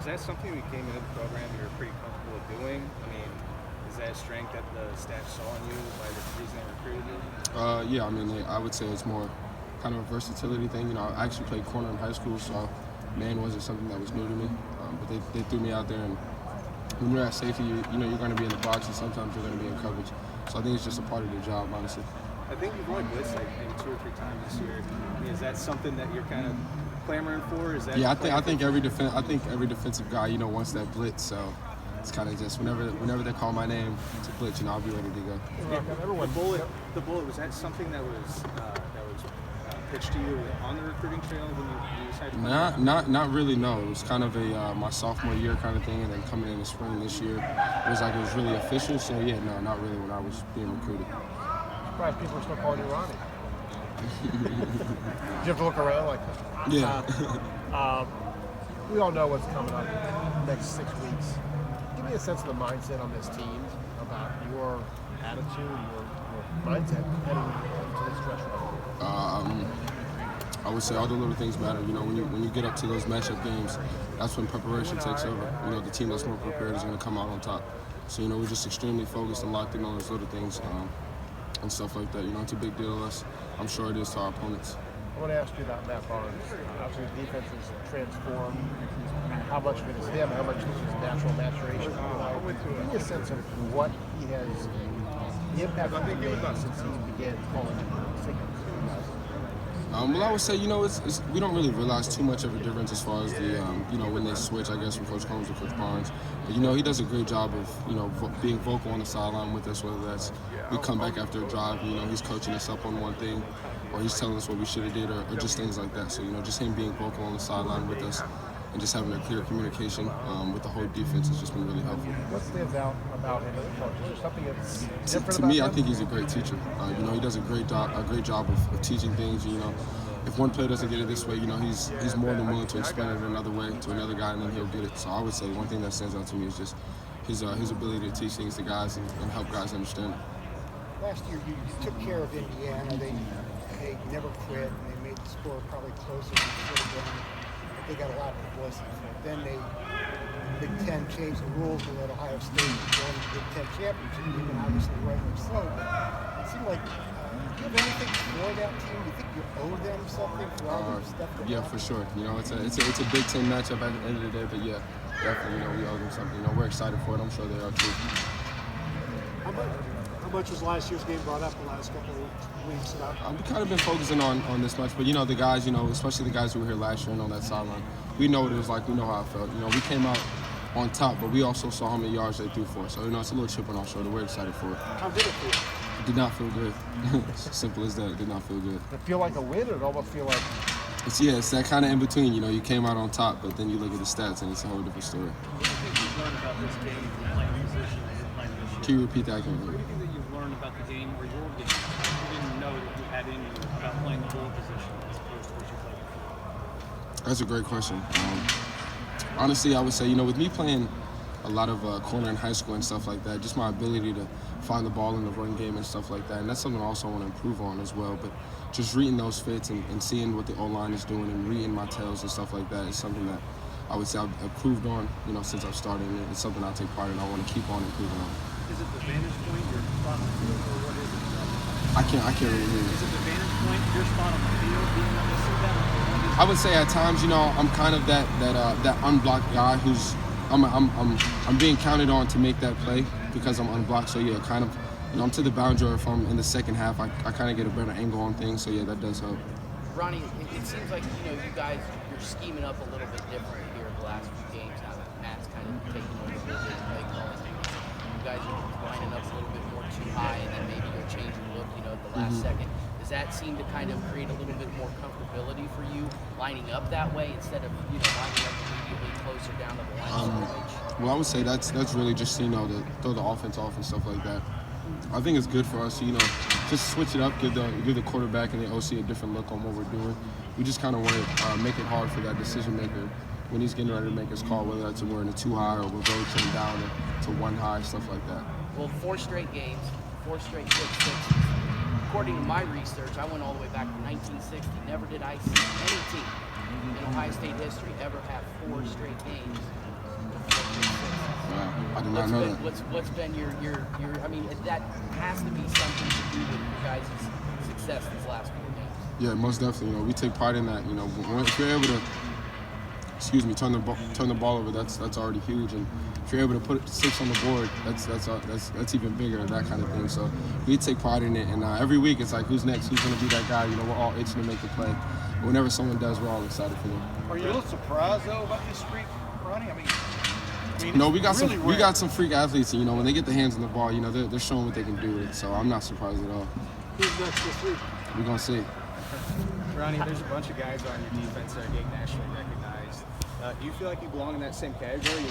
that something when you came into the program you were pretty comfortable with doing? I mean, is that a strength that the staff saw in you by the reason they recruited you? Yeah, I mean, I would say it's more kind of a versatility thing. You know, I actually played corner in high school, so man wasn't something that was new to me. But they threw me out there, and when you're at safety, you know you're going to be in the box, and sometimes you're going to be in coverage. So I think it's just a part of the job, honestly. I think you've only blitzed like maybe 2 or 3 times this year. I mean, is that something that you're kind of clamoring for? Is that I think every defensive guy, you know, wants that blitz. So it's kind of just whenever they call my name to blitz, you know, I'll be ready to go. The bullet, was that something that was pitched to you on the recruiting trail when you decided to come? Not really. No, it was kind of a my sophomore year kind of thing, and then coming in the spring this year, it was really official. So yeah, no, not really when I was being recruited. Surprised people are still calling you Ronnie. Did you have to look around like that? Yeah. We all know what's coming up next 6 weeks. Give me a sense of the mindset on this team about your attitude, your mindset heading into this stretch run. I would say all the little things matter. You know, when you get up to those matchup games, that's when preparation takes over. You know, the team that's more prepared is going to come out on top. So, you know, we're just extremely focused and locked in on those little things and stuff like that. You know, it's a big deal to us. I'm sure it is to our opponents. I want to ask you about Matt Barnes. Obviously, the defense is transformed. How much of it is him? How much of it is natural maturation? Give me a sense of what he has, the impact on the game since he began calling signals. Well, I would say, you know, we don't really realize too much of a difference as far as the, you know, when they switch, I guess, from Coach Combs to Coach Barnes. But, you know, he does a great job of, you know, being vocal on the sideline with us, whether that's we come back after a drive, you know, he's coaching us up on one thing, or he's telling us what we should have did, or just things like that. So, you know, just him being vocal on the sideline with us and just having a clear communication with the whole defense has just been really helpful. What stands out about him as a coach? Is there something that's different to about me, him? I think he's a great teacher. You know, he does a great job of teaching things. You know, if one player doesn't get it this way, you know, he's more than willing to explain it another way to another guy, and then he'll get it. So I would say one thing that stands out to me is just his ability to teach things to guys and help guys understand it. Last year, you took care of Indiana. They never quit, and they made the score probably closer than it should have been. But they got a lot of publicity for it. Then Big Ten changed the rules to let Ohio State join the Big Ten championship game, and obviously rightly so. But it seemed like, do you have anything for that team? Do you think you owe them something for all the stuff that Yeah, happened? for sure. You know, it's a Big Ten matchup at the end of the day, but yeah, definitely, you know, we owe them something. You know, we're excited for it. I'm sure they are too. How much was last year's game brought up the last couple of weeks? We've kind of been focusing on this much, but you know, the guys, you know, especially the guys who were here last year and on that sideline, we know what it was like. We know how it felt. You know, we came out on top, but we also saw how many yards they threw for us. So, you know, it's a little chip on our shoulder. We're excited for it. How did it feel? It did not feel good. Simple as that. It did not feel good. Did it feel like a win, or it almost feel like? It's that kind of in between. You know, you came out on top, but then you look at the stats and it's a whole different story. What do you think you've learned about this game from playing position and playing this year? Can you repeat that? What do you think that you've learned about the game or your game you didn't know that you had in you about playing the bullet position as opposed to what you played before? That's a great question. Honestly, I would say, you know, with me playing a lot of corner in high school and stuff like that, just my ability to find the ball in the run game and stuff like that, and that's something I also want to improve on as well. But just reading those fits and seeing what the O-line is doing and reading my tails and stuff like that is something that I would say I've improved on, you know, since I've started. And it's something I take pride in. I want to keep on improving on. Is it the vantage point, your spot on the field, or what is it? I can't really hear you. Is it the vantage point, your spot on the field, being able to see that? Or what is it? I would say at times, you know, I'm kind of that unblocked guy who's I'm being counted on to make that play because I'm unblocked. So yeah, kind of, you know, I'm to the boundary. If I'm in the second half, I kind of get a better angle on things. So yeah, that does help. Ronnie, it seems like, you know, you guys, you're scheming up a little bit different here the last few games now that Matt's kind of taking over the play calling. You guys are lining up a little bit more too high, and then maybe you're changing look, you know, at the last second. Does that seem to kind of create a little bit more comfortability for you lining up that way instead of, you know, lining up immediately closer down to the line of scrimmage? Well, I would say that's really just, you know, to throw the offense off and stuff like that. I think it's good for us to, you know, just switch it up, give the quarterback and the OC a different look on what we're doing. We just kind of want to make it hard for that decision maker when he's getting ready to make his call, whether that's we're in a 2 high or we're rotating down to 1 high, stuff like that. Well, 4 straight games, 4 straight 6-6s. According to my research, I went all the way back to 1960. Never did I see any team in Ohio State history ever have 4 straight games I did not know that. What's been your I mean, that has to be something to do with your guys' success these last 4 games. Yeah, most definitely. You know, we take pride in that. You know, if you're able to, turn the ball over, that's already huge. And if you're able to put 6 on the board, that's even bigger. That kind of thing. So we take pride in it. And every week it's like, who's next? Who's going to be that guy? You know, we're all itching to make the play. But whenever someone does, we're all excited for them. Are you a little surprised though about this streak, Ronnie? I mean, no, we got really we got some freak athletes. And, you know, when they get their hands on the ball, you know, they're showing what they can do with it. So I'm not surprised at all. Who's next this week? We're gonna see. Ronnie, there's a bunch of guys on your defense that are getting nationally recognized. Do you feel like you belong in that same category?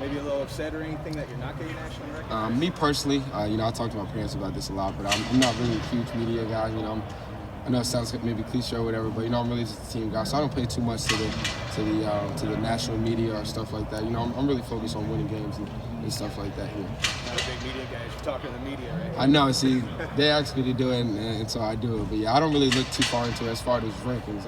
Maybe a little upset or anything that you're not getting nationally recognized? Me personally, you know, I talk to my parents about this a lot, but I'm not really a huge media guy. You know, I know it sounds like maybe cliche or whatever, but you know, I'm really just a team guy, so I don't pay too much to the national media or stuff like that. You know, I'm really focused on winning games and stuff like that here. Not a big media guy. You're talking to the media, right? I know. See, they asked me to do it, and so I do it. But yeah, I don't really look too far into it as far as rankings.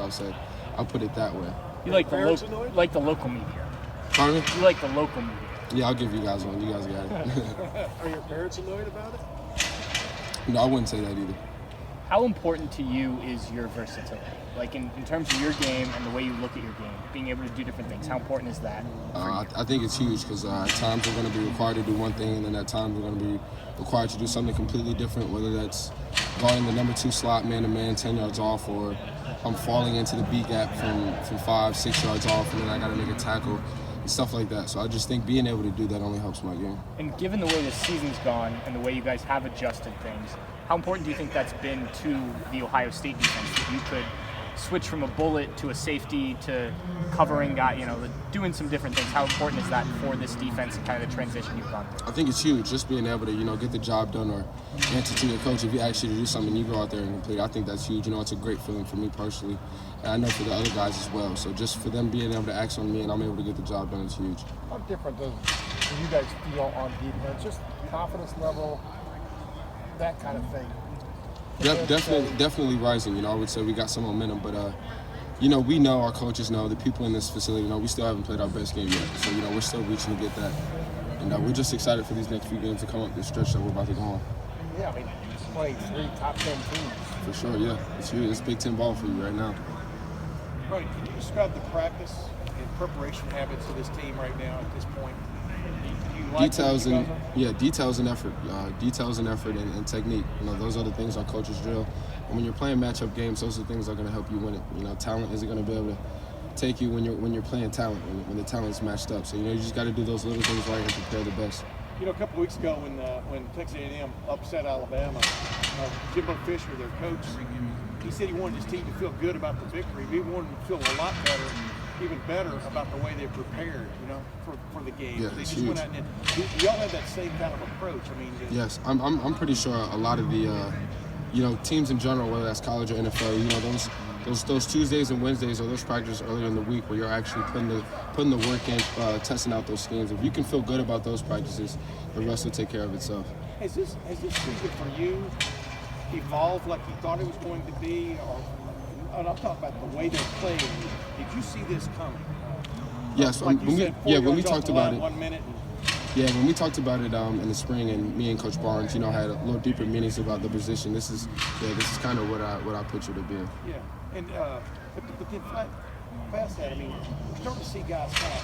I'll put it that way. You like the local media. Pardon me? You like the local media. Yeah, I'll give you guys one. You guys got it. Are your parents annoyed about it? No, I wouldn't say that either. How important to you is your versatility? Like in terms of your game and the way you look at your game, being able to do different things, how important is that? I think it's huge because at times we're going to be required to do one thing, and then at times we're going to be required to do something completely different, whether that's guarding the number 2 slot man-to-man 10 yards off, or I'm falling into the B gap from 5-6 yards off, and then I got to make a tackle and stuff like that. So I just think being able to do that only helps my game. And given the way the season's gone and the way you guys have adjusted things, how important do you think that's been to the Ohio State defense, that you could switch from a bullet to a safety to covering guy, you know, doing some different things? How important is that for this defense and kind of the transition you've gone through? I think it's huge, just being able to, you know, get the job done or answer to your coach if you ask you to do something, you go out there and complete. I think that's huge. You know, it's a great feeling for me personally, and I know for the other guys as well. So just for them being able to act on me and I'm able to get the job done is huge. How different do you guys feel on defense? Just confidence level, that kind of thing. Definitely rising. You know, I would say we got some momentum, but you know, we know, our coaches know, the people in this facility know we still haven't played our best game yet. So you know, we're still reaching to get that, and we're just excited for these next few games to come up this stretch that we're about to go on. Yeah, I mean, you play 3 top 10 teams. For sure, yeah, it's huge. It's Big Ten ball for you right now. Ronnie, can you describe the practice and preparation habits of this team right now at this point? Do you like details and effort. Details and effort and technique. You know, those are the things our coaches drill. And when you're playing matchup games, those are the things that are going to help you win it. You know, talent isn't going to be able to take you when you're playing talent, when the talent's matched up. So you know, you just got to do those little things right and prepare the best. You know, a couple weeks ago when Texas A&M upset Alabama, Jimbo Fisher, their coach, he said he wanted his team to feel good about the victory. He wanted them to feel a lot better, even better about the way they prepared, you know, for the game. Yeah, they just huge. went out and y'all had that same kind of approach. I mean, Yes, I'm pretty sure a lot of the you know, teams in general, whether that's college or NFL, you know, those Tuesdays and Wednesdays or those practices earlier in the week where you're actually putting the work in, testing out those schemes. If you can feel good about those practices, the rest will take care of itself. Has this season for you evolved like you thought it was going to be, or and I'm talking about the way they're playing? Did you see this coming? Yes, like you said, when we talked about it. 1 minute. Yeah, when we talked about it in the spring, and me and Coach Barnes, you know, had a little deeper meetings about the position. This is kind of what I pictured it being. Yeah, and but then past that, I mean, we're starting to see guys kind of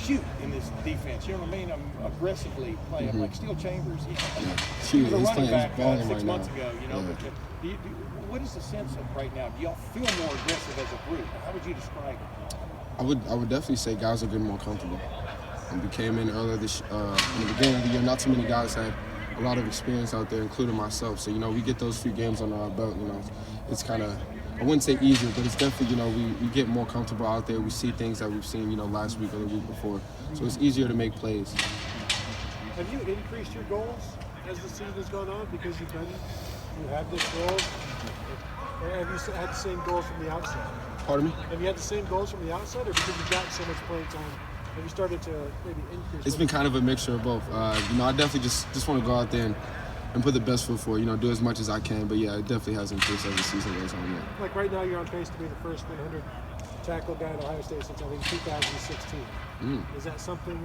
shoot in this defense. You know what I mean? Aggressively play. Mm-hmm. Like Steel Chambers, He was a running back balling 6 right months now. ago. You know, Yeah. but what is the sense of right now? Do y'all feel more aggressive as a group? How would you describe it? I would definitely say guys are getting more comfortable. And we came in earlier in the beginning of the year. Not too many guys had a lot of experience out there, including myself. So you know, we get those few games under our belt. You know, it's kind of, I wouldn't say easier, but it's definitely, you know, we get more comfortable out there. We see things that we've seen, you know, last week or the week before. So it's easier to make plays. Have you increased your goals as the season has gone on because you had this goal? Or have you had the same goals from the outside? Pardon me? Have you had the same goals from the outside, or because you've gotten so much playing time, have you started to maybe increase? It's been kind of a mixture of both. You know, I definitely just want to go out there and put the best foot forward, you know, do as much as I can. But yeah, it definitely has increased as the season goes on. Yeah. Like right now, you're on pace to be the first 100 tackle guy at Ohio State since I think 2016. Is that something?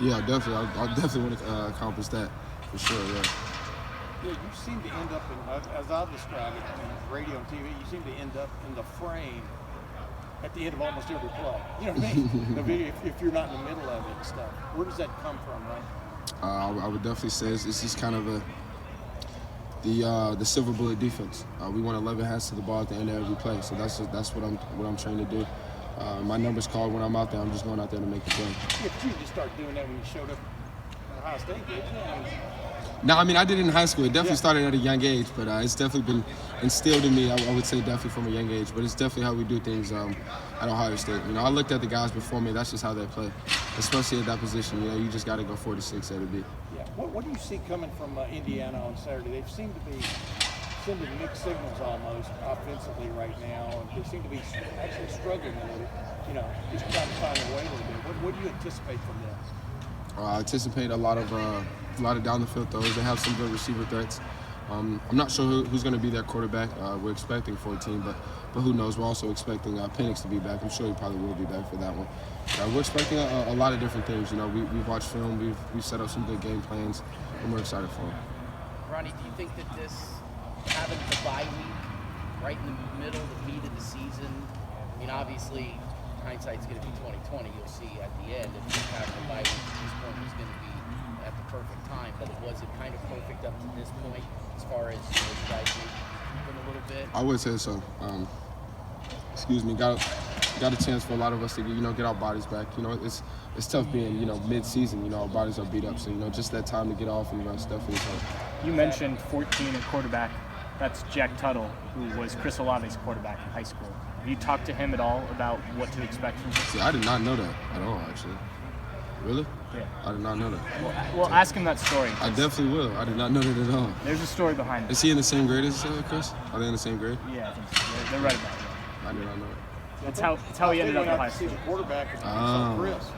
Yeah, definitely. I definitely want to accomplish that for sure. Yeah. Yeah, you seem to end up in, as I've described it, in radio and TV, you seem to end up in the frame at the end of almost every play. You know what I mean? The video, if you're not in the middle of it and stuff. Where does that come from, right? I would definitely say it's just kind of the silver bullet defense. We want 11 hands to the ball at the end of every play. So that's what I'm trying to do. My number's called when I'm out there. I'm just going out there to make the play. Yeah, but you just started doing that when you showed up at Ohio State, did you? I mean, No, I mean, I did it in high school. It definitely started at a young age, but it's definitely been instilled in me, I would say definitely from a young age. But it's definitely how we do things at Ohio State. You know, I looked at the guys before me. That's just how they play, especially at that position. You know, you just got to go 46 at a beat. yeah. What do you see coming from Indiana on Saturday? They seem to be sending mixed signals almost offensively right now, and they seem to be actually struggling a little bit. You know, just trying to find their way a little bit. What do you anticipate from them? I anticipate a lot of down the field throws. They have some good receiver threats. I'm not sure who's going to be their quarterback. We're expecting 14, but who knows? We're also expecting Penix to be back. I'm sure he probably will be back for that one. We're expecting a lot of different things. You know, we've watched film. We've set up some good game plans, and we're excited for them. Ronnie, do you think that this having the bye week right in the middle, the meat of the season? I mean, obviously, hindsight's going to be 2020. You'll see at the end if this having the bye week at this point was going to be at the perfect time. But was it kind of perfect up to this point as far as you guys moving a little bit? I would say so. Excuse me. Got a chance for a lot of us to get our bodies back. You know, it's tough being mid-season. You know, our bodies are beat up. So just that time to get off and rest definitely tough. You mentioned 14 at quarterback. That's Jack Tuttle, who was Chris Olave's quarterback in high school. Have you talked to him at all about what to expect from him? See, I did not know that at all, actually. Really? Yeah. I did not know that. Well, ask him that story. I definitely will. I did not know that at all. There's a story behind it. Is he in the same grade as Chris? Are they in the same grade? Yeah, I think so. They're right about it. I did not know that. That's how he ended up in high See school. the quarterback and Oh. Chris.